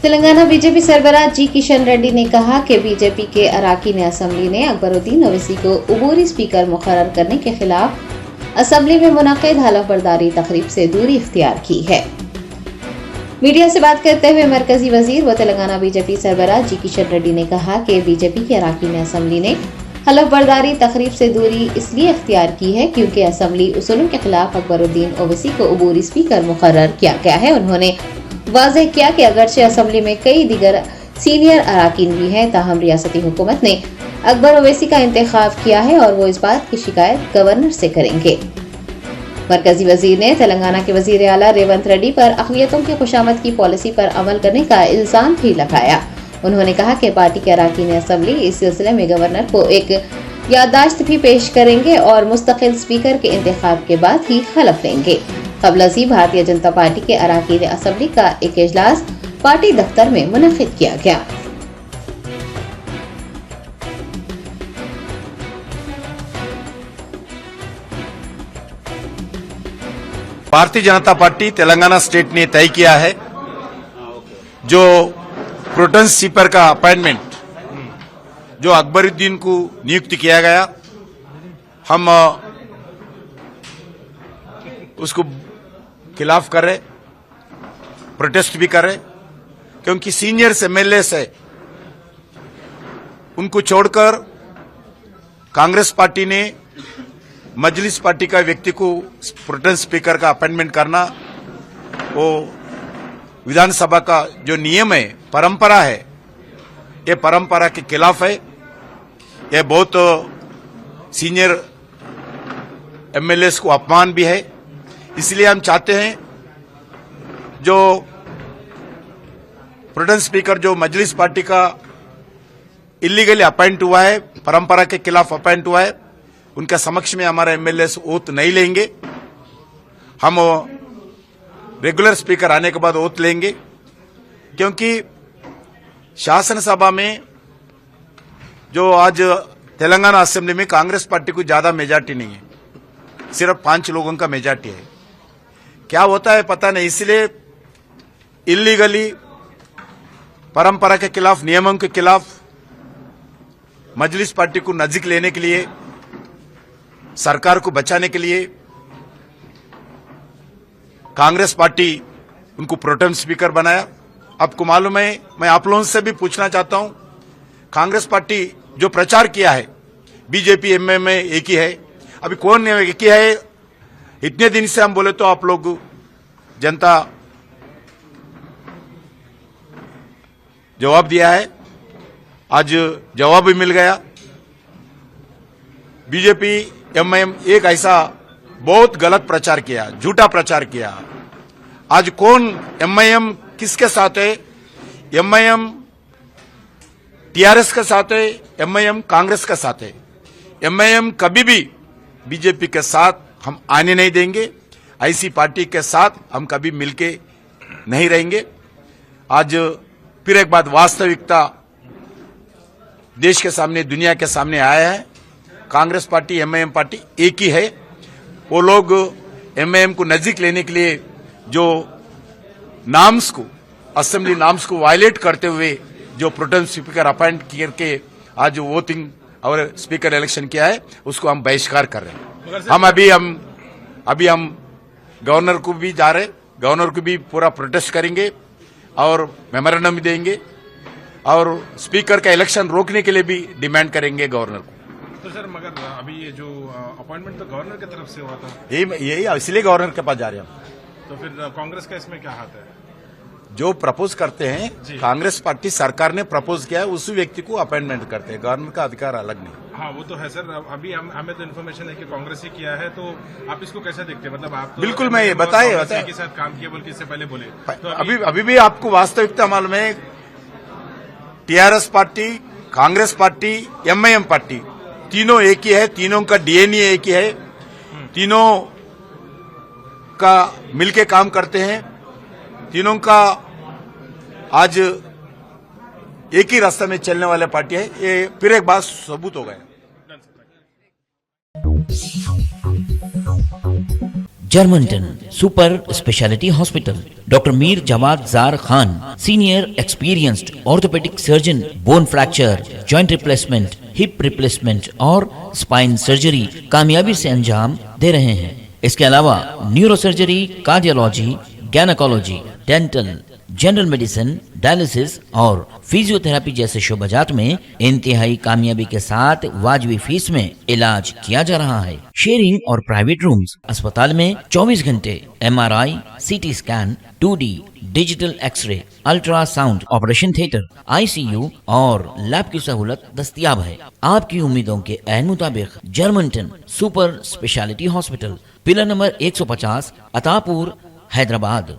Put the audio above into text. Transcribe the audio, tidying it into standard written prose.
Telangana BJP सरबराह जी किशन रेड्डी ने कहा कि बीजेपी के अराकीन असम्बली ने अकबरुद्दीन ओवैसी को उबूरी स्पीकर मुकर्रर करने के खिलाफ असम्बली में मुनक्किद हलफ बर्दारी तकरीब से दूरी इख्तियार की है। मीडिया से बात करते हुए मरकजी वजीर व तेलंगाना बीजेपी सरबराह जी किशन रेड्डी ने कहा कि बीजेपी के अराकीन असम्बली ने हलफ बर्दारी तकरीब से दूरी इसलिए इख्तियार की है क्योंकि असम्बली उसूलों के खिलाफ अकबरुद्दीन ओवैसी को उबूरी स्पीकर मुकर्रर किया गया है। उन्होंने वाज़ेह किया कि अगरचे असम्बली में कई दीगर सीनियर अराकीन भी हैं, ताहम रियासती हुकूमत ने अकबर ओवैसी का इंतखाब किया है और वो इस बात की शिकायत गवर्नर से करेंगे। मरकजी वजीर ने तेलंगाना के वजीर आला रेवंत रेड्डी पर अक़लियतों की खुशामद की पॉलिसी पर अमल करने का इल्जाम भी लगाया। उन्होंने कहा कि पार्टी के अराकीन असम्बली इस सिलसिले में गवर्नर को एक याददाश्त भी पेश करेंगे और मुस्तकिल स्पीकर के इंतखाब के बाद ही हलफ लेंगे। क़ब्ल भारतीय जनता पार्टी के अराकीन असम्बली का एक इजलास पार्टी दफ्तर में मुनक्किद किया गया। भारतीय जनता पार्टी तेलंगाना स्टेट ने तय किया है जो प्रोटेम स्पीकर का अपॉइंटमेंट जो अकबरुद्दीन को नियुक्त किया गया, हम उसको खिलाफ कर रहे, प्रोटेस्ट भी कर रहे, क्योंकि सीनियर्स एमएलए है उनको छोड़कर कांग्रेस पार्टी ने मजलिस पार्टी का व्यक्ति को प्रोटेम स्पीकर का अपॉइंटमेंट करना वो विधानसभा का जो नियम है, परंपरा है, ये परंपरा के खिलाफ है। ये बहुत सीनियर एमएलएस को अपमान भी है। इसलिए हम चाहते हैं जो प्रोटेम स्पीकर जो मजलिस पार्टी का इलीगली अपॉइंट हुआ है, परंपरा के खिलाफ अपॉइंट हुआ है, उनका समक्ष में हमारा एमएलएस ओथ नहीं लेंगे। हम रेगुलर स्पीकर आने के बाद ओथ लेंगे, क्योंकि शासन सभा में जो आज तेलंगाना असेंबली में कांग्रेस पार्टी को ज्यादा मेजॉरिटी नहीं है, सिर्फ 5 लोगों का मेजॉरिटी है। क्या होता है पता नहीं, इसलिए इलीगली परंपरा के खिलाफ, नियमों के खिलाफ मजलिस पार्टी को नजदीक लेने के लिए, सरकार को बचाने के लिए कांग्रेस पार्टी उनको प्रोटेम स्पीकर बनाया। आपको मालूम है, मैं आप लोगों से भी पूछना चाहता हूं, कांग्रेस पार्टी जो प्रचार किया है बीजेपी एमएम एक ही है, अभी कौन एक ही है? इतने दिन से हम बोले तो आप लोग जनता जवाब दिया है, आज जवाब भी मिल गया। बीजेपी एमआईएम एक ऐसा बहुत गलत प्रचार किया, झूठा प्रचार किया। आज कौन एमआईएम किसके साथ है? एमआईएम टीआरएस के साथ है, एमआईएम कांग्रेस के साथ है। एमआईएम कभी भी बीजेपी के साथ हम आने नहीं देंगे, ऐसी पार्टी के साथ हम कभी मिलके नहीं रहेंगे। आज फिर एक बात वास्तविकता देश के सामने, दुनिया के सामने आया है। कांग्रेस पार्टी एमआईएम पार्टी एक ही है। वो लोग एमआईएम को नजदीक लेने के लिए जो नाम्स को, असेंबली नाम्स को वायलेट करते हुए जो प्रोटेम स्पीकर अपॉइंट करके आज वोटिंग और स्पीकर इलेक्शन किया है, उसको हम बहिष्कार कर रहे हैं। अभी हम गवर्नर को भी जा रहे, गवर्नर को भी पूरा प्रोटेस्ट करेंगे और मेमोरेंडम भी देंगे और स्पीकर का इलेक्शन रोकने के लिए भी डिमांड करेंगे गवर्नर को। तो सर, मगर अभी ये जो अपॉइंटमेंट तो गवर्नर की तरफ से हुआ था, यही इसलिए गवर्नर के पास जा रहे हैं हम। तो फिर कांग्रेस का इसमें क्या हाथ है? जो प्रपोज करते हैं, कांग्रेस पार्टी सरकार ने प्रपोज किया है, उसी व्यक्ति को अपॉइंटमेंट करते हैं, गवर्नर का अधिकार अलग नहीं। हाँ, वो तो है सर। अभी हमें तो इन्फॉर्मेशन है कि कांग्रेस ही किया है, तो आप इसको कैसे देखते हैं? मतलब आप तो बिल्कुल, मैं ये बताए के साथ काम किया बोल के इससे पहले बोले, तो अभी भी आपको वास्तविकता मालूम है। TRS party, Congress party, MIM party तीनों एक ही है, तीनों का डीएनए एक ही है, तीनों का मिलके काम करते हैं, तीनों का आज एक ही रास्ते में चलने वाले पार्टी है। ये फिर एक बात सबूत हो गया। जर्मनटन super speciality hospital, doctor Mir Jawad Jar Khan, senior experienced orthopaedic surgeon, bone fracture, joint replacement, hip replacement और स्पाइन सर्जरी कामयाबी से अंजाम दे रहे हैं। इसके अलावा neuro surgery, cardiology, gynaecology, dental, general medicine, dialysis और फिजियोथेरेपी जैसे शोबाजात में इंतहाई कामयाबी के साथ वाजबी फीस में इलाज किया जा रहा है। शेयरिंग और प्राइवेट रूम्स, अस्पताल में 24 घंटे MRI, CT scan, 2D digital x-ray, ultrasound, operation theatre, ICU और लैब की सहूलत दस्तयाब है। आपकी उम्मीदों के ऐन मुताबिक Germanten super speciality hospital, pillar number 150, Attapur, Hyderabad.